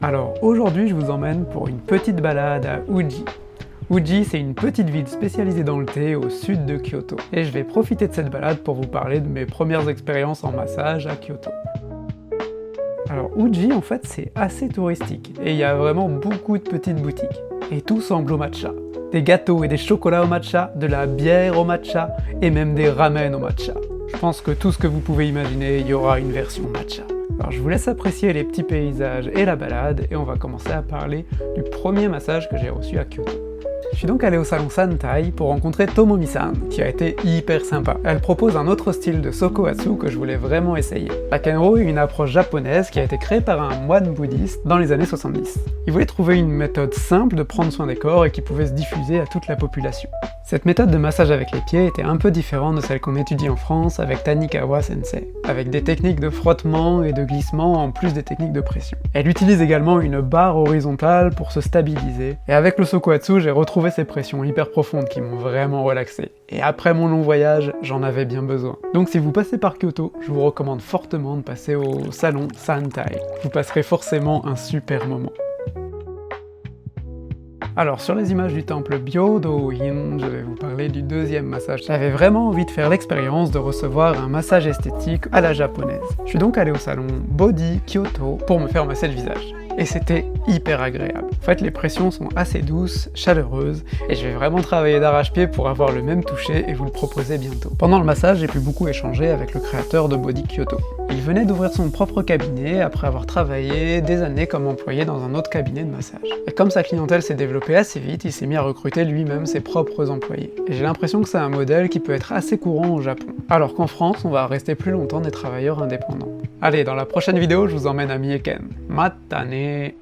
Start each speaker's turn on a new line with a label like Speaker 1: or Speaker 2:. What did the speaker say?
Speaker 1: Alors aujourd'hui je vous emmène pour une petite balade à Uji. Uji c'est une petite ville spécialisée dans le thé au sud de Kyoto. Et je vais profiter de cette balade pour vous parler de mes premières expériences en massage à Kyoto. Alors Uji en fait c'est assez touristique et il y a vraiment beaucoup de petites boutiques. Et tout semble au matcha. Des gâteaux et des chocolats au matcha, de la bière au matcha et même des ramen au matcha. Je pense que tout ce que vous pouvez imaginer, il y aura une version matcha. Alors je vous laisse apprécier les petits paysages et la balade et on va commencer à parler du premier massage que j'ai reçu à Kyoto. Je suis donc allé au salon Santai pour rencontrer Tomomi-san, qui a été hyper sympa. Elle propose un autre style de Sokohatsu que je voulais vraiment essayer. La Kenro est une approche japonaise qui a été créée par un moine bouddhiste dans les années 70. Il voulait trouver une méthode simple de prendre soin des corps et qui pouvait se diffuser à toute la population. Cette méthode de massage avec les pieds était un peu différente de celle qu'on étudie en France avec Tanikawa Sensei, avec des techniques de frottement et de glissement en plus des techniques de pression. Elle utilise également une barre horizontale pour se stabiliser, et avec le Sokohatsu j'ai retrouvé ces pressions hyper profondes qui m'ont vraiment relaxé. Et après mon long voyage, j'en avais bien besoin. Donc si vous passez par Kyoto, je vous recommande fortement de passer au salon Santai. Vous passerez forcément un super moment. Alors sur les images du temple Byodo-in, je vais vous parler du deuxième massage. J'avais vraiment envie de faire l'expérience de recevoir un massage esthétique à la japonaise. Je suis donc allé au salon Body Kyoto pour me faire masser le visage. Et c'était hyper agréable. En fait, les pressions sont assez douces, chaleureuses, et je vais vraiment travailler d'arrache-pied pour avoir le même toucher et vous le proposer bientôt. Pendant le massage, j'ai pu beaucoup échanger avec le créateur de Body Kyoto. Il venait d'ouvrir son propre cabinet après avoir travaillé des années comme employé dans un autre cabinet de massage. Et comme sa clientèle s'est développée assez vite, il s'est mis à recruter lui-même ses propres employés. Et j'ai l'impression que c'est un modèle qui peut être assez courant au Japon. Alors qu'en France, on va rester plus longtemps des travailleurs indépendants. Allez, dans la prochaine vidéo, je vous emmène à Mieken. Matane!